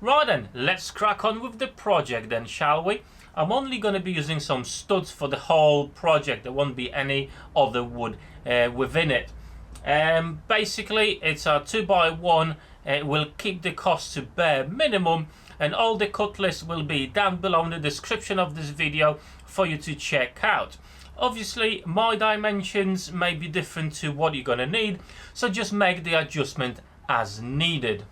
Right then, let's crack on with the project then, shall we? I'm only going to be using some studs for the whole project. There won't be any other wood within it. Basically, it's a 2x1. It will keep the cost to bare minimum, and all the cut lists will be down below in the description of this video for you to check out. Obviously, my dimensions may be different to what you're going to need, so just make the adjustment as needed.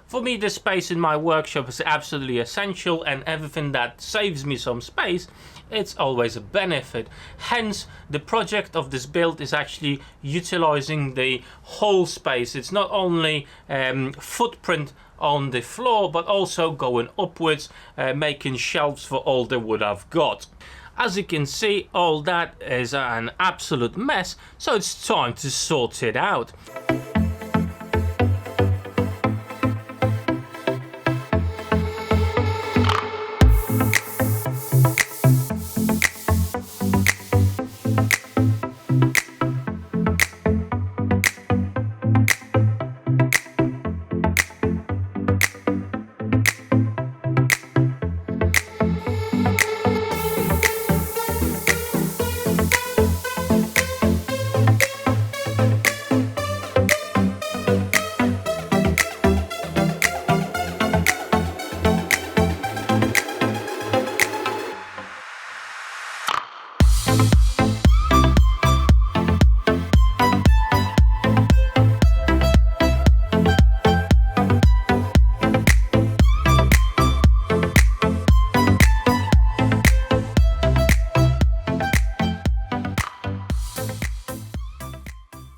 For me, the space in my workshop is absolutely essential, and everything that saves me some space, it's always a benefit. Hence, the project of this build is actually utilizing the whole space. It's not only footprint on the floor, but also going upwards, making shelves for all the wood I've got. As you can see, all that is an absolute mess, so it's time to sort it out.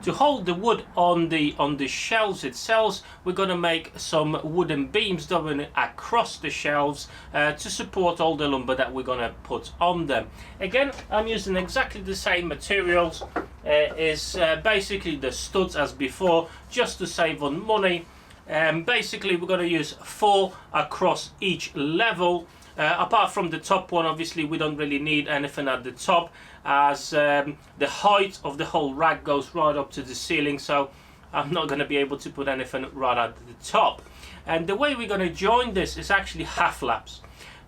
To hold the wood on the shelves itself, we're going to make some wooden beams going across the shelves to support all the lumber that we're going to put on them. Again, I'm using exactly the same materials. Is basically the studs as before, just to save on money. Basically, we're going to use 4 across each level. Apart from the top one, obviously we don't really need anything at the top, as the height of the whole rack goes right up to the ceiling, so I'm not going to be able to put anything right at the top. And the way we're going to join this is actually half laps.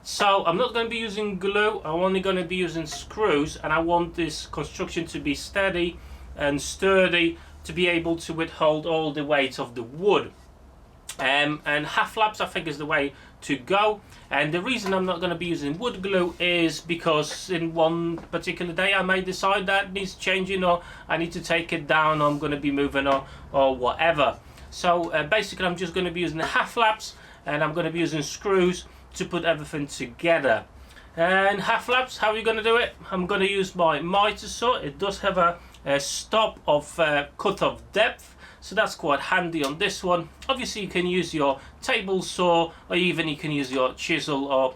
So I'm not going to be using glue, I'm only going to be using screws, and I want this construction to be steady and sturdy to be able to withhold all the weight of the wood. And half laps I think is the way to go, and the reason I'm not going to be using wood glue is because in one particular day I may decide that needs changing, or I need to take it down, or I'm going to be moving or whatever. So basically I'm just going to be using the half laps, and I'm going to be using screws to put everything together. And half laps, how are you going to do it? I'm going to use my miter saw. It does have a stop of cut off depth, so that's quite handy on this one. Obviously you can use your table saw, or even you can use your chisel, or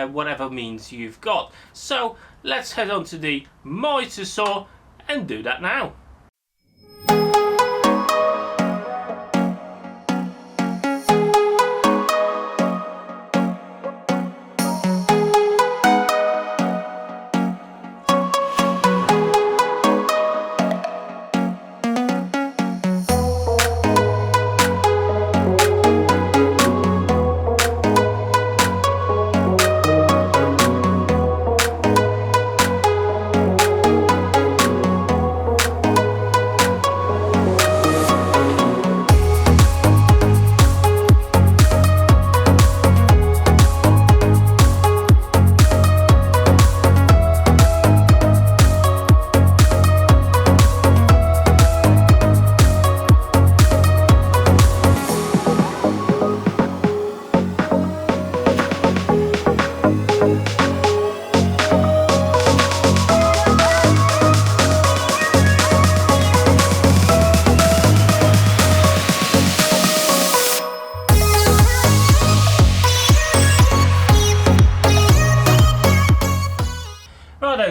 whatever means you've got. So let's head on to the miter saw and do that now.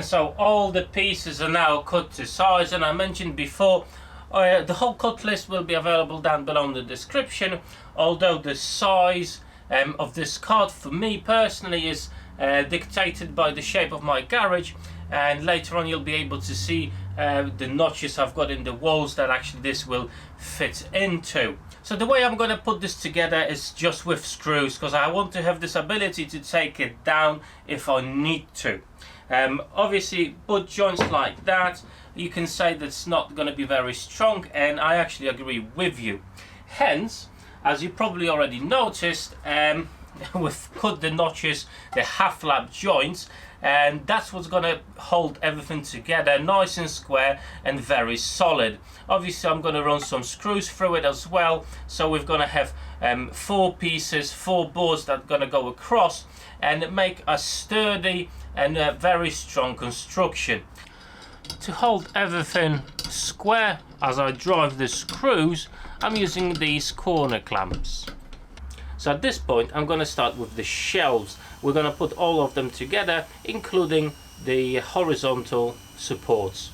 So all the pieces are now cut to size, and I mentioned before the whole cut list will be available down below in the description, although the size of this card for me personally is dictated by the shape of my garage, and later on you'll be able to see the notches I've got in the walls that actually this will fit into. So the way I'm going to put this together is just with screws, because I want to have this ability to take it down if I need to. Obviously butt joints like that, you can say that's not going to be very strong, and I actually agree with you. Hence, as you probably already noticed, we've cut the notches, the half lap joints, and that's what's going to hold everything together nice and square and very solid. Obviously I'm going to run some screws through it as well, so we're going to have 4 pieces, 4 boards that are going to go across and make a sturdy and a very strong construction. To hold everything square as I drive the screws, I'm using these corner clamps. So at this point I'm going to start with the shelves. We're going to put all of them together, including the horizontal supports.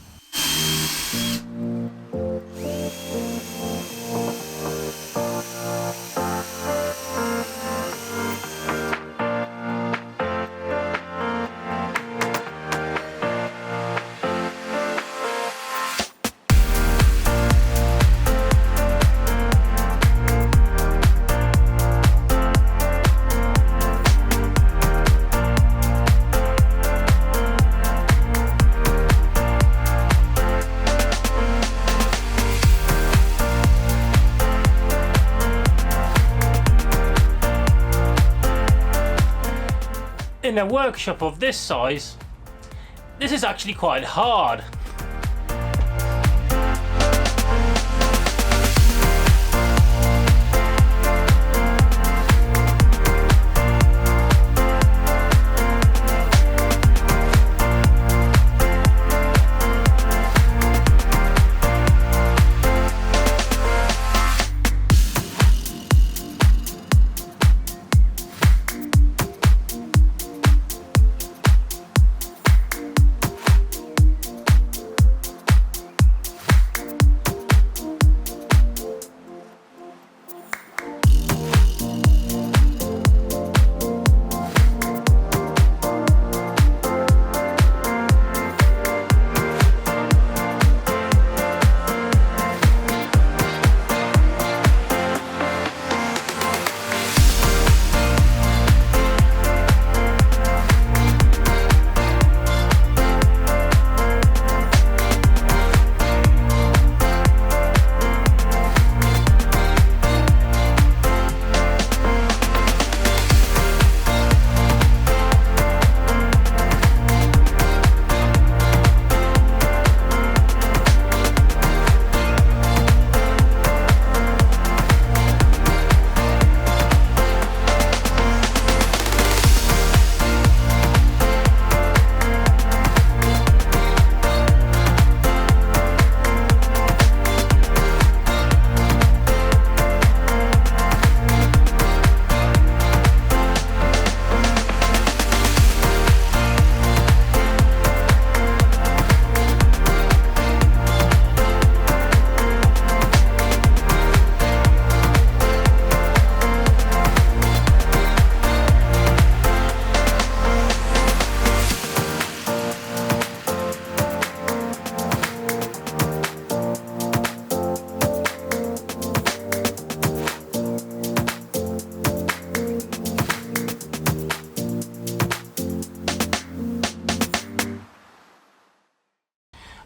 In a workshop of this size, this is actually quite hard.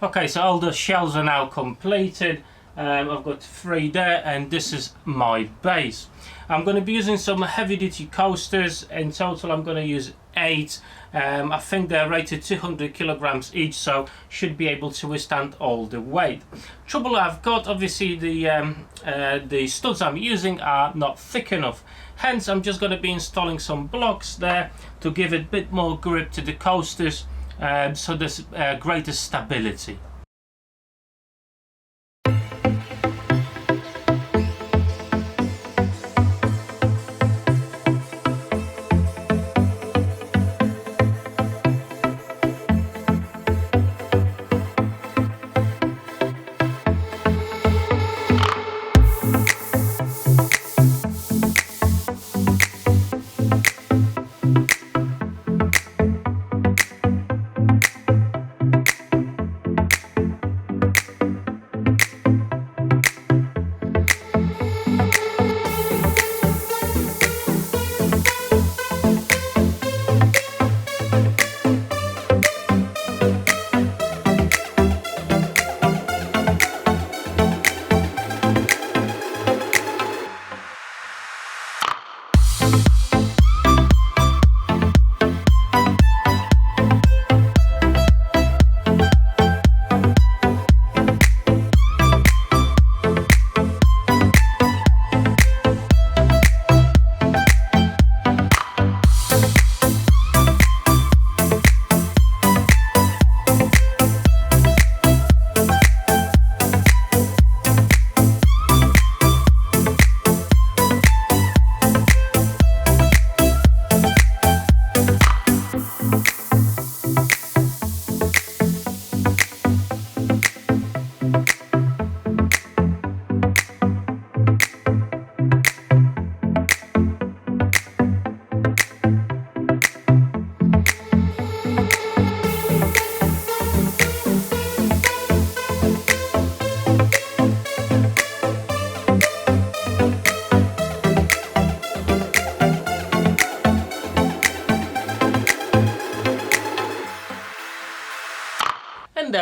Okay, so all the shelves are now completed. I've got 3 there, and this is my base. I'm going to be using some heavy duty coasters. In total I'm going to use 8. I think they're rated 200 kilograms each, so should be able to withstand all the weight. Trouble I've got, obviously the studs I'm using are not thick enough, hence I'm just going to be installing some blocks there to give it a bit more grip to the coasters, so there's greater stability.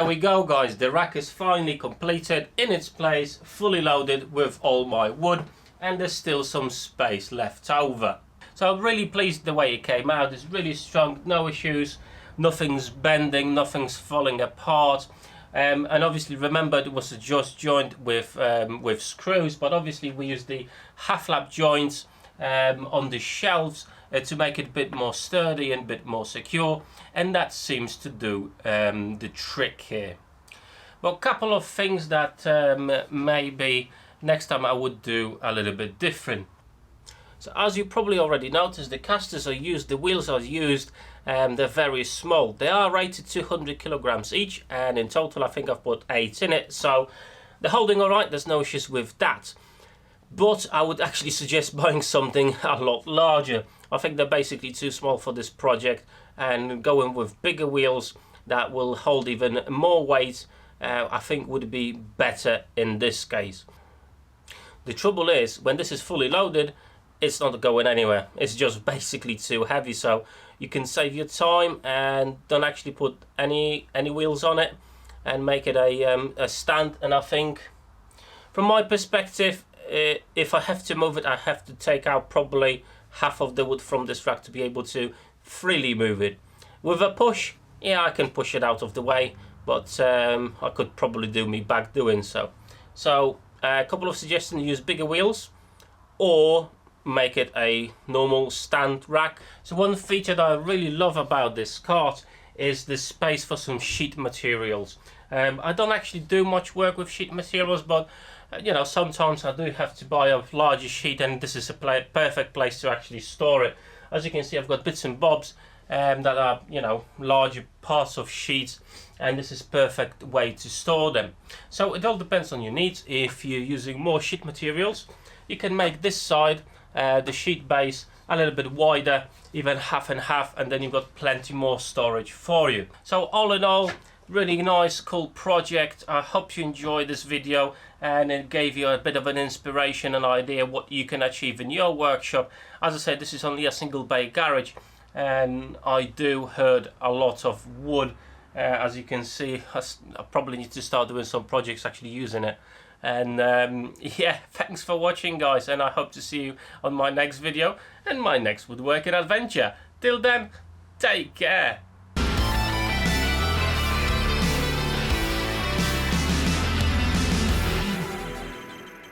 there we go guys, the rack is finally completed in its place, fully loaded with all my wood, and there's still some space left over. So I'm really pleased the way it came out. It's really strong, no issues, nothing's bending, nothing's falling apart. And obviously remember it was a just joint with screws, but obviously we used the half lap joints on the shelves to make it a bit more sturdy and a bit more secure, and that seems to do the trick here. Well, a couple of things that maybe next time I would do a little bit different. So as you probably already noticed, the casters are used, the wheels are used, and they're very small. They are rated 200 kilograms each, and in total I think I've put 8 in it, so they're holding alright, there's no issues with that. But I would actually suggest buying something a lot larger. I think they're basically too small for this project, and going with bigger wheels that will hold even more weight I think would be better in this case. The trouble is, when this is fully loaded, it's not going anywhere. It's just basically too heavy, so you can save your time and don't actually put any wheels on it and make it a stand. And I think from my perspective, if I have to move it, I have to take out probably half of the wood from this rack to be able to freely move it. With a push, yeah, I can push it out of the way, but I could probably do me back doing so. So a couple of suggestions: use bigger wheels or make it a normal stand rack. So one feature that I really love about this cart is the space for some sheet materials. I don't actually do much work with sheet materials, but you know, sometimes I do have to buy a larger sheet, and this is a perfect place to actually store it. As you can see, I've got bits and bobs that are, you know, larger parts of sheets, and this is perfect way to store them. So it all depends on your needs. If you're using more sheet materials, you can make this side, the sheet base, a little bit wider, even half and half, and then you've got plenty more storage for you. So all in all, really nice, cool project. I hope you enjoyed this video and it gave you a bit of an inspiration and idea what you can achieve in your workshop. As I said, this is only a single bay garage, and I do herd a lot of wood. As you can see, I probably need to start doing some projects actually using it. And yeah, thanks for watching guys, and I hope to see you on my next video and my next woodworking adventure. Till then, take care.